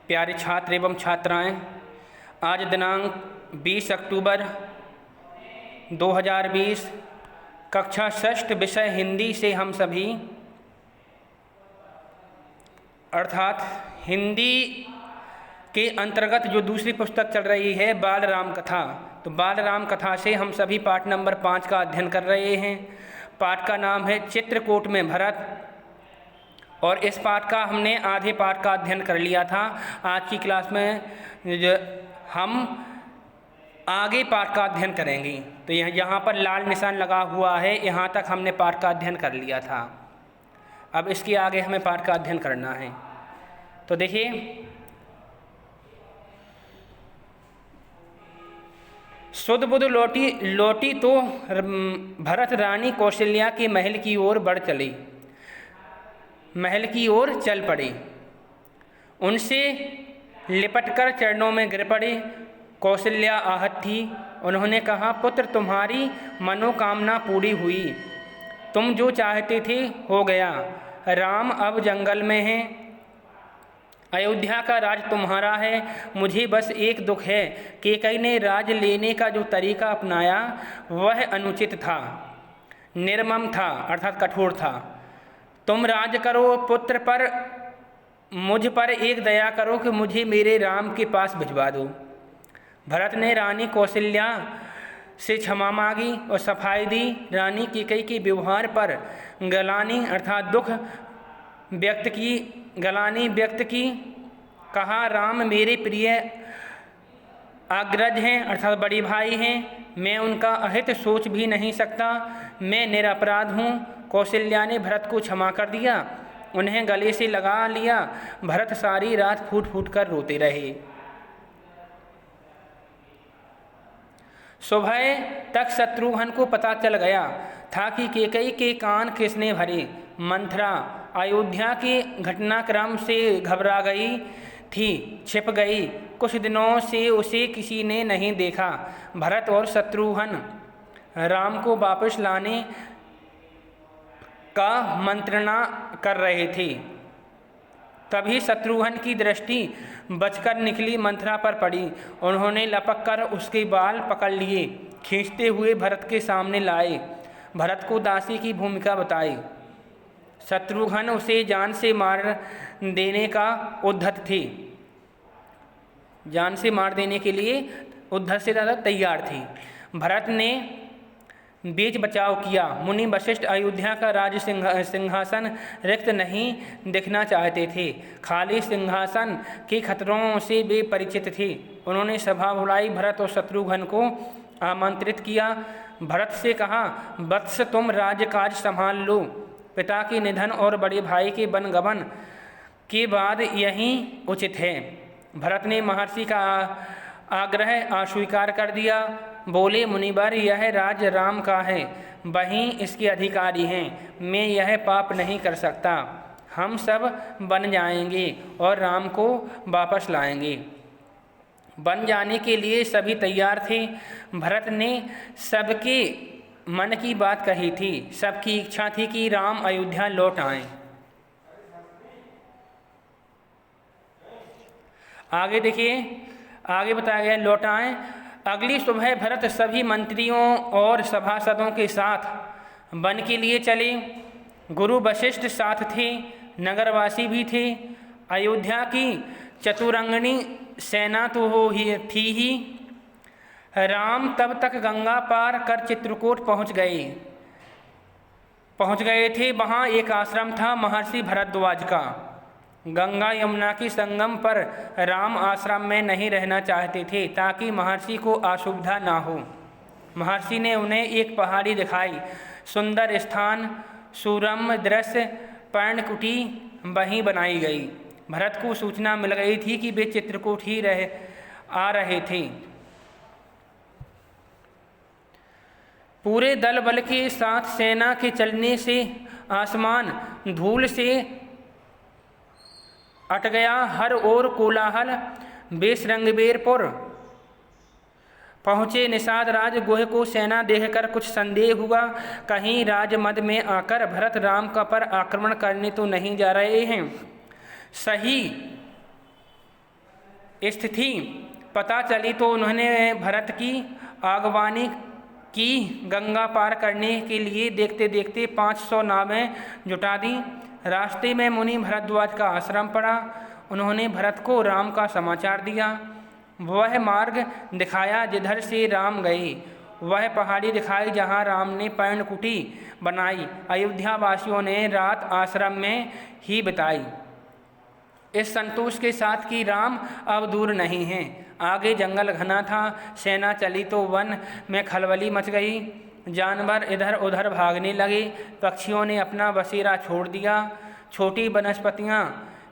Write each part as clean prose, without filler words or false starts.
प्यारे छात्र एवं छात्राएं, आज दिनांक 20 अक्टूबर 2020 कक्षा षष्ठ विषय हिंदी से हम सभी अर्थात हिंदी के अंतर्गत जो दूसरी पुस्तक चल रही है बाल राम कथा, तो बाल राम कथा से हम सभी पाठ नंबर 5 का अध्ययन कर रहे हैं। पाठ का नाम है चित्रकूट में भरत, और इस पाठ का हमने आधे पाठ का अध्ययन कर लिया था। आज की क्लास में हम आगे पाठ का अध्ययन करेंगे। तो यहाँ पर लाल निशान लगा हुआ है, यहाँ तक हमने पाठ का अध्ययन कर लिया था। अब इसके आगे हमें पाठ का अध्ययन करना है। तो देखिए, सुध बुध लौटी तो भरत रानी कौशल्या के महल की ओर बढ़ चली, महल की ओर चल पड़े। उनसे लिपटकर चरणों में गिर पड़े। कौशल्या आहत थी। उन्होंने कहा, पुत्र तुम्हारी मनोकामना पूरी हुई, तुम जो चाहते थे हो गया। राम अब जंगल में हैं, अयोध्या का राज तुम्हारा है। मुझे बस एक दुख है, कैकेयी ने राज लेने का जो तरीका अपनाया वह अनुचित था, निर्मम था अर्थात कठोर था। तुम राज करो पुत्र पर, मुझ पर एक दया करो कि मुझे मेरे राम के पास भिजवा दो। भरत ने रानी कौशल्या से क्षमा मांगी और सफाई दी। रानी कैकेयी के व्यवहार पर गलानी अर्थात दुख व्यक्त की। कहा, राम मेरे प्रिय अग्रज हैं अर्थात बड़े भाई हैं, मैं उनका अहित सोच भी नहीं सकता, मैं निरपराध हूँ। कौशल्या ने भरत को क्षमा कर दिया, उन्हें गले से लगा लिया। भरत सारी रात फूट फूट कर रोते रहे। सुबह तक शत्रुघ्न को पता चल गया था कि कैकेयी के कान किसने भरे। मंथरा अयोध्या के घटनाक्रम से घबरा गई थी, छिप गई। कुछ दिनों से उसे किसी ने नहीं देखा। भरत और शत्रुघ्न राम को वापस लाने का मंत्रणा कर रहे थे। तभी शत्रुघ्न की दृष्टि बचकर निकली मंथरा पर पड़ी। उन्होंने लपक कर उसके बाल पकड़ लिए, खींचते हुए भरत के सामने लाए। भरत को दासी की भूमिका बताई। शत्रुघ्न उसे जान से मार देने का उद्धत थे, जान से मार देने के लिए उद्धत से ज़्यादा तैयार थी। भरत ने बीच बचाव किया। मुनि वशिष्ठ अयोध्या का राज सिंहासन रिक्त नहीं दिखना चाहते थे, खाली सिंहासन के खतरों से वे परिचित थे। उन्होंने सभा बुलाई, भरत और शत्रुघ्न को आमंत्रित किया। भरत से कहा, वत्स तुम राज्यकाज संभाल लो, पिता के निधन और बड़े भाई के वनगमन के बाद यही उचित है। भरत ने महर्षि का आग्रह अस्वीकार कर दिया। बोले, मुनिवर यह राज्य राम का है, वहीं इसके अधिकारी हैं, मैं यह पाप नहीं कर सकता। हम सब बन जाएंगे और राम को वापस लाएंगे। बन जाने के लिए सभी तैयार थे। भरत ने सबके मन की बात कही थी, सबकी इच्छा थी कि राम अयोध्या लौट आएं। आगे देखिए, आगे बताया गया लौट आएं। अगली सुबह भरत सभी मंत्रियों और सभासदों के साथ वन के लिए चले। गुरु वशिष्ठ साथ थे, नगरवासी भी थे। अयोध्या की चतुरंगनी सेना तो थी ही। राम तब तक गंगा पार कर चित्रकूट पहुँच गए थे। वहाँ एक आश्रम था महर्षि भरद्वाज का। गंगा यमुना की संगम पर राम आश्रम में नहीं रहना चाहते थे ताकि महर्षि को असुविधा ना हो। महर्षि ने उन्हें एक पहाड़ी दिखाई, सुंदर स्थान, सुरम्य दृश्य, पर्णकुटी वहीं बनाई गई। भरत को सूचना मिल गई थी कि वे चित्रकूट ही आ रहे थे। पूरे दल बल के साथ सेना के चलने से आसमान धूल से अट गया। हर ओर कोलाहल। बेसरंगबेरपुर पहुँचे निषाद राज गुह को सेना देखकर कुछ संदेह हुआ, कहीं राजमद में आकर भरत राम का पर आक्रमण करने तो नहीं जा रहे हैं। सही स्थिति पता चली तो उन्होंने भरत की आगवानी की। गंगा पार करने के लिए देखते देखते 500 नावें जुटा दी। रास्ते में मुनि भरद्वाज का आश्रम पड़ा। उन्होंने भरत को राम का समाचार दिया। वह मार्ग दिखाया जिधर से राम गए। वह पहाड़ी दिखाई जहाँ राम ने पर्णकुटी बनाई। अयोध्या वासियों ने रात आश्रम में ही बिताई, इस संतोष के साथ कि राम अब दूर नहीं हैं। आगे जंगल घना था। सेना चली तो वन में खलबली मच गई। जानवर इधर उधर भागने लगे। पक्षियों ने अपना बसेरा छोड़ दिया। छोटी वनस्पतियाँ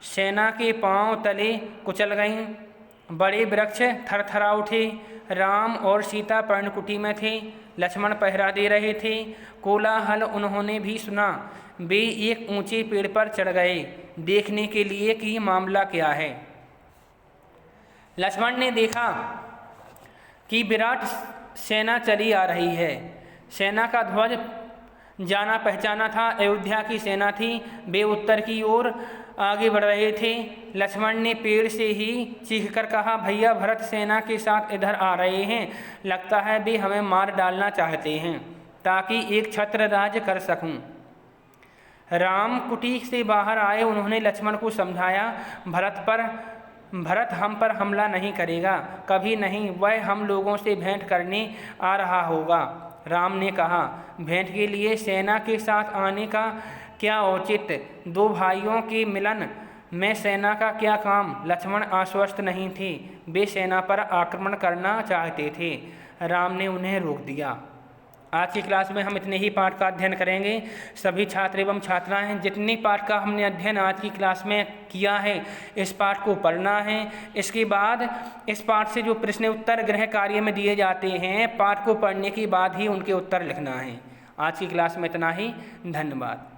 सेना के पांव तले कुचल गईं। बड़े वृक्ष थरथरा उठे। राम और सीता पर्णकुटी में थे। लक्ष्मण पहरा दे रहे थे। कोलाहल उन्होंने भी सुना। वे एक ऊंचे पेड़ पर चढ़ गए देखने के लिए कि मामला क्या है। लक्ष्मण ने देखा कि विराट सेना चली आ रही है। सेना का ध्वज जाना पहचाना था। अयोध्या की सेना थी। वे उत्तर की ओर आगे बढ़ रहे थे। लक्ष्मण ने पेड़ से ही चीखकर कहा, भैया भरत सेना के साथ इधर आ रहे हैं। लगता है वे हमें मार डालना चाहते हैं ताकि एक छत्र राज कर सकूं। राम कुटी से बाहर आए। उन्होंने लक्ष्मण को समझाया, भरत हम पर हमला नहीं करेगा, कभी नहीं। वह हम लोगों से भेंट करने आ रहा होगा। राम ने कहा, भेंट के लिए सेना के साथ आने का क्या औचित्य? दो भाइयों के मिलन में सेना का क्या काम? लक्ष्मण आश्वस्त नहीं थे। वे सेना पर आक्रमण करना चाहते थे। राम ने उन्हें रोक दिया। आज की क्लास में हम इतने ही पाठ का अध्ययन करेंगे। सभी छात्र एवं छात्राएं जितने पाठ का हमने अध्ययन आज की क्लास में किया है, इस पाठ को पढ़ना है। इसके बाद इस पाठ से जो प्रश्न उत्तर गृह कार्य में दिए जाते हैं, पाठ को पढ़ने के बाद ही उनके उत्तर लिखना है। आज की क्लास में इतना ही। धन्यवाद।